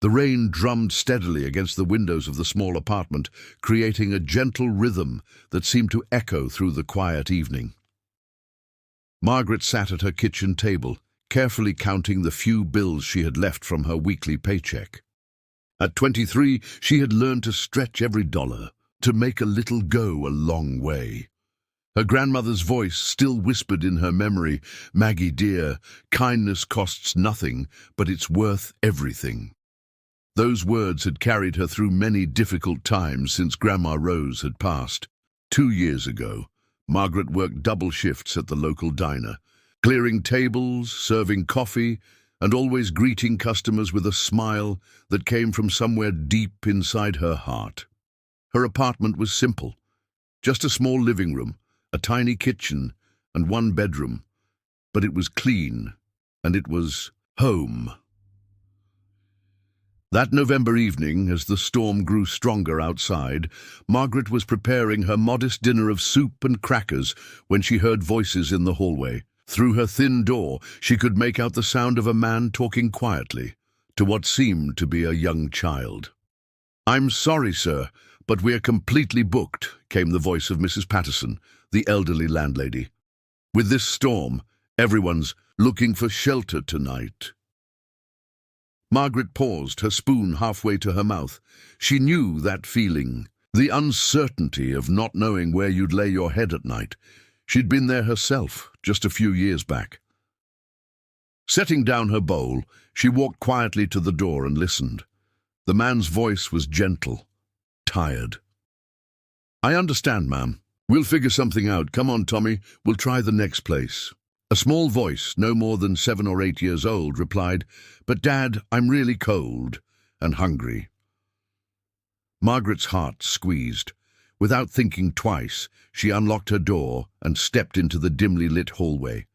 The rain drummed steadily against the windows of the small apartment, creating a gentle rhythm that seemed to echo through the quiet evening. Margaret sat at her kitchen table, carefully counting the few bills she had left from her weekly paycheck. At 23, she had learned to stretch every dollar, to make a little go a long way. Her grandmother's voice still whispered in her memory, "Maggie dear, kindness costs nothing, but it's worth everything." Those words had carried her through many difficult times since Grandma Rose had passed. 2 years ago, Margaret worked double shifts at the local diner, clearing tables, serving coffee, and always greeting customers with a smile that came from somewhere deep inside her heart. Her apartment was simple, just a small living room, a tiny kitchen, and 1 bedroom, but it was clean, and it was home. That November evening, as the storm grew stronger outside, Margaret was preparing her modest dinner of soup and crackers when she heard voices in the hallway. Through her thin door, she could make out the sound of a man talking quietly to what seemed to be a young child. "I'm sorry, sir, but we're completely booked," came the voice of Mrs. Patterson, the elderly landlady. "With this storm, everyone's looking for shelter tonight." Margaret paused, her spoon halfway to her mouth. She knew that feeling, the uncertainty of not knowing where you'd lay your head at night. She'd been there herself, just a few years back. Setting down her bowl, she walked quietly to the door and listened. The man's voice was gentle, tired. "I understand, ma'am. We'll figure something out. Come on, Tommy, we'll try the next place." A small voice, no more than 7 or 8 years old, replied, "But Dad, I'm really cold and hungry." Margaret's heart squeezed. Without thinking twice, she unlocked her door and stepped into the dimly lit hallway.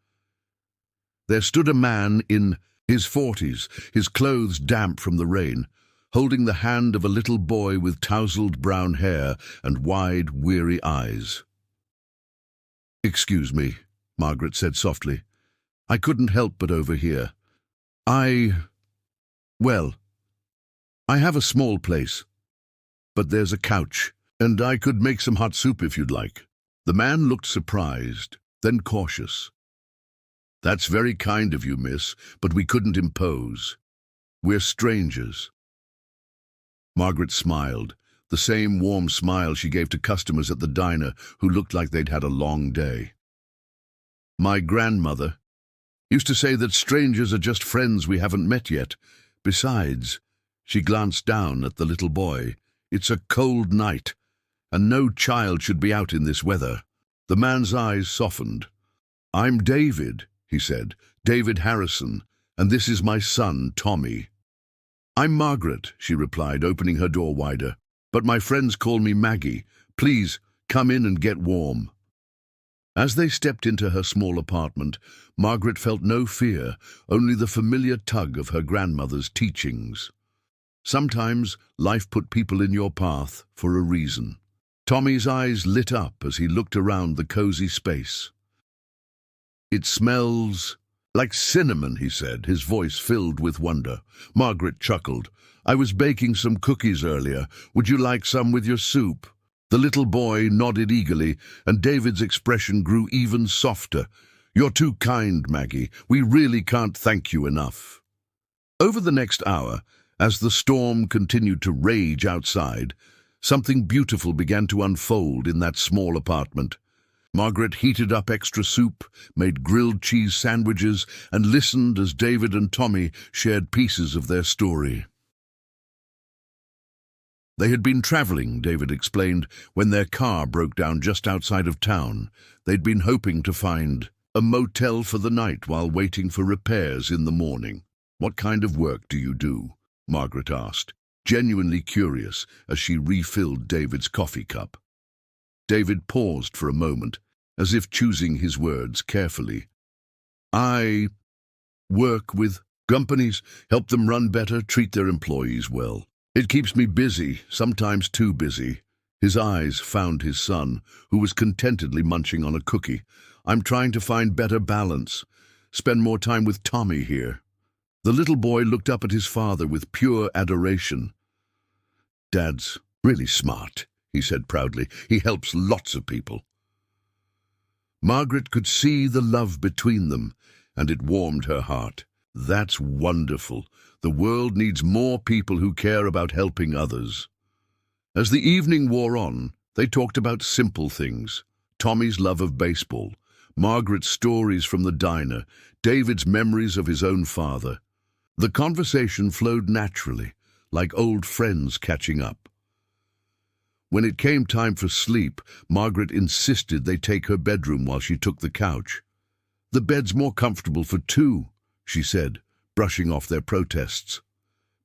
There stood a man in his 40s, his clothes damp from the rain, holding the hand of a little boy with tousled brown hair and wide, weary eyes. "Excuse me," Margaret said softly. "I couldn't help but overhear. Well, I have a small place, but there's a couch, and I could make some hot soup if you'd like." The man looked surprised, then cautious. "That's very kind of you, miss, but we couldn't impose. We're strangers." Margaret smiled, the same warm smile she gave to customers at the diner who looked like they'd had a long day. "My grandmother used to say that strangers are just friends we haven't met yet. Besides," she glanced down at the little boy, "it's a cold night, and no child should be out in this weather." The man's eyes softened. "I'm David," he said, "David Harrison, and this is my son, Tommy." "I'm Margaret," she replied, opening her door wider, "but my friends call me Maggie. Please, come in and get warm." As they stepped into her small apartment, Margaret felt no fear, only the familiar tug of her grandmother's teachings. Sometimes life put people in your path for a reason. Tommy's eyes lit up as he looked around the cozy space. "It smells like cinnamon," he said, his voice filled with wonder. Margaret chuckled. "I was baking some cookies earlier. Would you like some with your soup?" The little boy nodded eagerly, and David's expression grew even softer. "You're too kind, Maggie. We really can't thank you enough." Over the next hour, as the storm continued to rage outside, something beautiful began to unfold in that small apartment. Margaret heated up extra soup, made grilled cheese sandwiches, and listened as David and Tommy shared pieces of their story. They had been traveling, David explained, when their car broke down just outside of town. They'd been hoping to find a motel for the night while waiting for repairs in the morning. "What kind of work do you do?" Margaret asked, genuinely curious as she refilled David's coffee cup. David paused for a moment, as if choosing his words carefully. "I work with companies, help them run better, treat their employees well. It keeps me busy, sometimes too busy." His eyes found his son, who was contentedly munching on a cookie. "I'm trying to find better balance, spend more time with Tommy here." The little boy looked up at his father with pure adoration. "Dad's really smart," he said proudly. "He helps lots of people." Margaret could see the love between them, and it warmed her heart. "That's wonderful. The world needs more people who care about helping others." As the evening wore on, they talked about simple things. Tommy's love of baseball, Margaret's stories from the diner, David's memories of his own father. The conversation flowed naturally, like old friends catching up. When it came time for sleep, Margaret insisted they take her bedroom while she took the couch. "The bed's more comfortable for two," she said, brushing off their protests.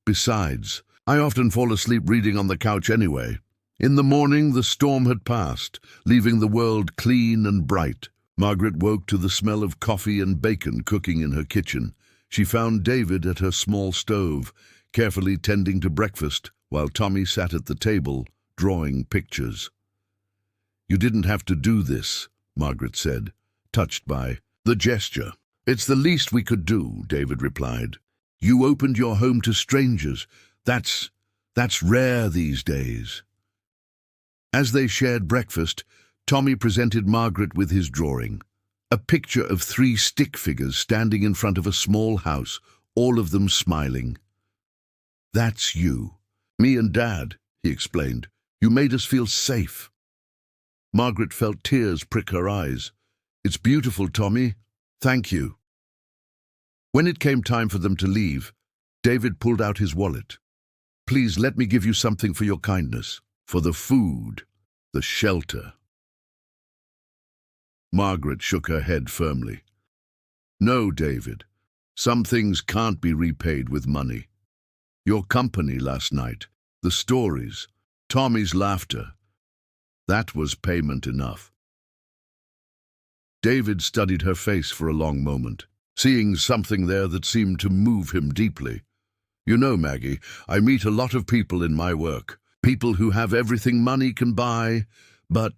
"Besides, I often fall asleep reading on the couch anyway." In the morning, the storm had passed, leaving the world clean and bright. Margaret woke to the smell of coffee and bacon cooking in her kitchen. She found David at her small stove, carefully tending to breakfast, while Tommy sat at the table, drawing pictures. "You didn't have to do this," Margaret said, touched by the gesture. "It's the least we could do," David replied. "You opened your home to strangers. That's rare these days." As they shared breakfast, Tommy presented Margaret with his drawing. A picture of 3 stick figures standing in front of a small house, all of them smiling. "That's you. Me and Dad," he explained. "You made us feel safe." Margaret felt tears prick her eyes. "It's beautiful, Tommy. Thank you." When it came time for them to leave, David pulled out his wallet. "Please let me give you something for your kindness, for the food, the shelter." Margaret shook her head firmly. "No, David. Some things can't be repaid with money. Your company last night, the stories, Tommy's laughter, that was payment enough." David studied her face for a long moment, seeing something there that seemed to move him deeply. "You know, Maggie, I meet a lot of people in my work, people who have everything money can buy, but—"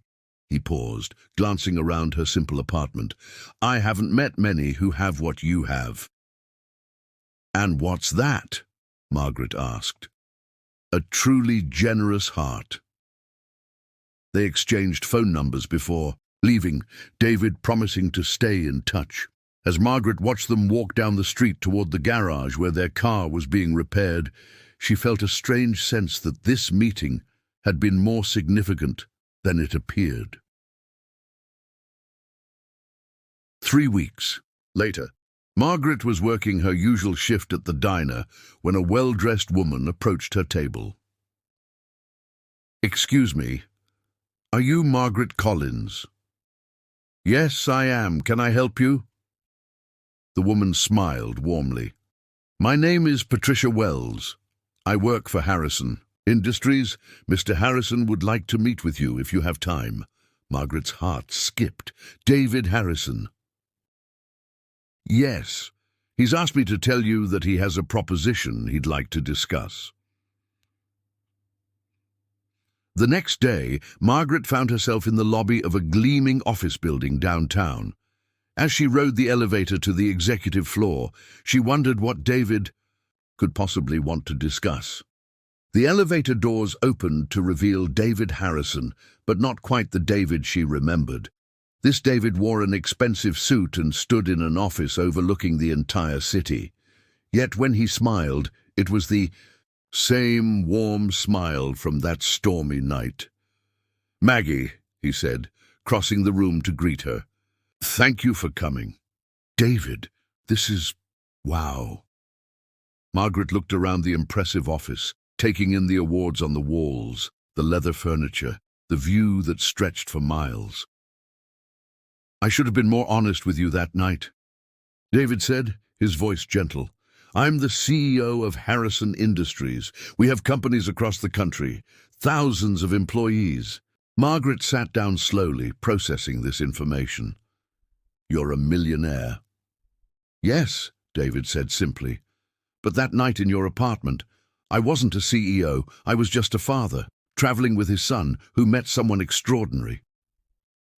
He paused, glancing around her simple apartment. "I haven't met many who have what you have." "And what's that?" Margaret asked. "A truly generous heart." They exchanged phone numbers before leaving, David promising to stay in touch. As Margaret watched them walk down the street toward the garage where their car was being repaired, she felt a strange sense that this meeting had been more significant than it appeared. 3 weeks later, Margaret was working her usual shift at the diner when a well-dressed woman approached her table. "Excuse me, are you Margaret Collins?" "Yes, I am. Can I help you?" The woman smiled warmly. "My name is Patricia Wells. I work for Harrison Industries. Mr. Harrison would like to meet with you if you have time." Margaret's heart skipped. "David Harrison?" "Yes. He's asked me to tell you that he has a proposition he'd like to discuss." The next day, Margaret found herself in the lobby of a gleaming office building downtown. As she rode the elevator to the executive floor, she wondered what David could possibly want to discuss. The elevator doors opened to reveal David Harrison, but not quite the David she remembered. This David wore an expensive suit and stood in an office overlooking the entire city. Yet when he smiled, it was the same warm smile from that stormy night. "Maggie," he said, crossing the room to greet her. "Thank you for coming." "David, this is... wow." Margaret looked around the impressive office, taking in the awards on the walls, the leather furniture, the view that stretched for miles. "I should have been more honest with you that night," David said, his voice gentle. "I'm the CEO of Harrison Industries. We have companies across the country, thousands of employees." Margaret sat down slowly, processing this information. "You're a millionaire." "Yes," David said simply. "But that night in your apartment, I wasn't a CEO, I was just a father, traveling with his son, who met someone extraordinary."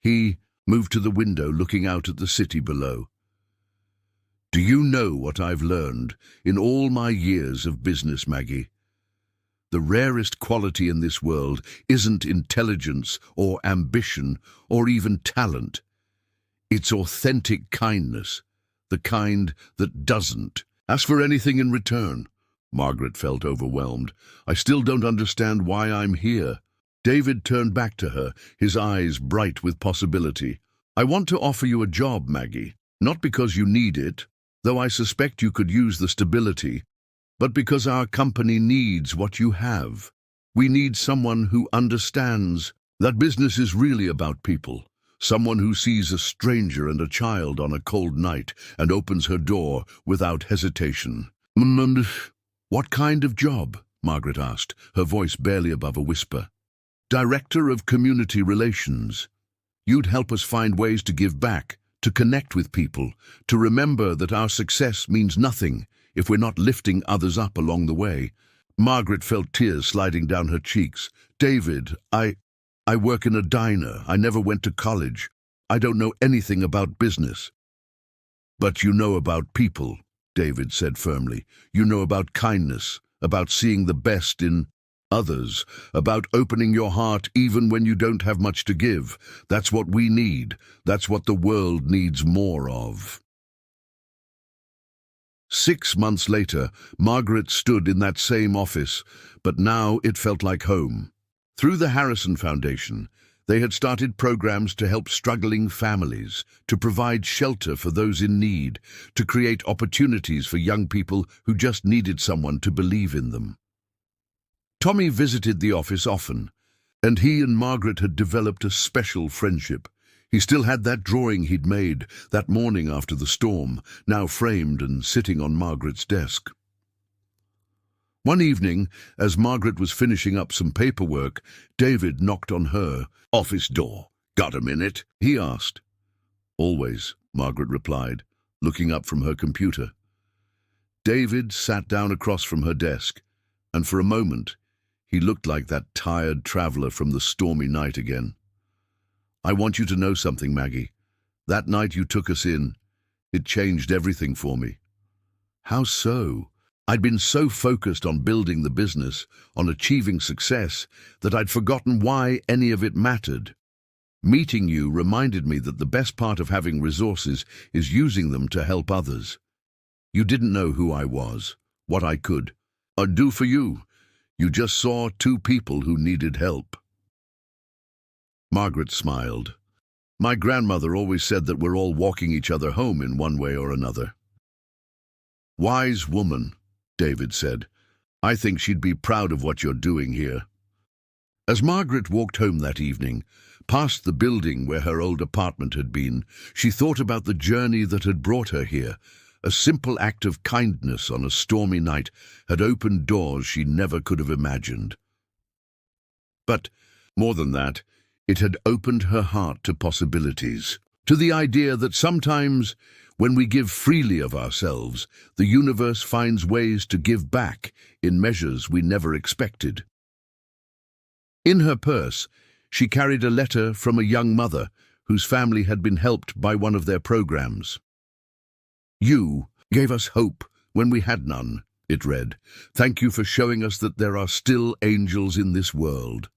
He moved to the window, looking out at the city below. Do you know what I've learned in all my years of business, Maggie? The rarest quality in this world isn't intelligence or ambition or even talent. It's authentic kindness, the kind that doesn't ask for anything in return. Margaret felt overwhelmed. I still don't understand why I'm here. David turned back to her, his eyes bright with possibility. I want to offer you a job, Maggie, not because you need it, though I suspect you could use the stability, but because our company needs what you have. We need someone who understands that business is really about people. Someone who sees a stranger and a child on a cold night and opens her door without hesitation. What kind of job? Margaret asked, her voice barely above a whisper. Director of Community Relations. You'd help us find ways to give back, to connect with people, to remember that our success means nothing if we're not lifting others up along the way. Margaret felt tears sliding down her cheeks. David, I work in a diner. I never went to college. I don't know anything about business. But you know about people, David said firmly. You know about kindness, about seeing the best in others, about opening your heart even when you don't have much to give. That's what we need. That's what the world needs more of. 6 months later, Margaret stood in that same office, but now it felt like home. Through the Harrison Foundation, they had started programs to help struggling families, to provide shelter for those in need, to create opportunities for young people who just needed someone to believe in them. Tommy visited the office often, and he and Margaret had developed a special friendship. He still had that drawing he'd made that morning after the storm, now framed and sitting on Margaret's desk. One evening, as Margaret was finishing up some paperwork, David knocked on her office door. "Got a minute?" he asked. "Always," Margaret replied, looking up from her computer. David sat down across from her desk, and for a moment, he looked like that tired traveler from the stormy night again. "I want you to know something, Maggie. That night you took us in, it changed everything for me." "How so?" I'd been so focused on building the business, on achieving success, that I'd forgotten why any of it mattered. Meeting you reminded me that the best part of having resources is using them to help others. You didn't know who I was, what I could do for you. You just saw two people who needed help. Margaret smiled. "My grandmother always said that we're all walking each other home in one way or another." "Wise woman," David said. "I think she'd be proud of what you're doing here." As Margaret walked home that evening, past the building where her old apartment had been, she thought about the journey that had brought her here. A simple act of kindness on a stormy night had opened doors she never could have imagined. But more than that, it had opened her heart to possibilities, to the idea that sometimes, when we give freely of ourselves, the universe finds ways to give back in measures we never expected. In her purse, she carried a letter from a young mother whose family had been helped by one of their programs. "You gave us hope when we had none," it read. "Thank you for showing us that there are still angels in this world."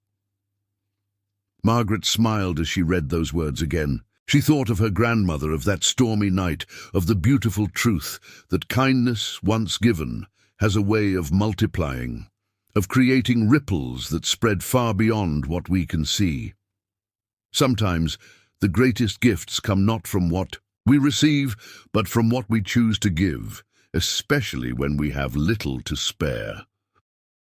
Margaret smiled as she read those words again. She thought of her grandmother, of that stormy night, of the beautiful truth that kindness, once given, has a way of multiplying, of creating ripples that spread far beyond what we can see. Sometimes the greatest gifts come not from what we receive, but from what we choose to give, especially when we have little to spare.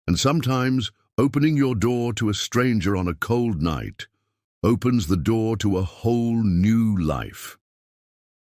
And sometimes opening your door to a stranger on a cold night opens the door to a whole new life.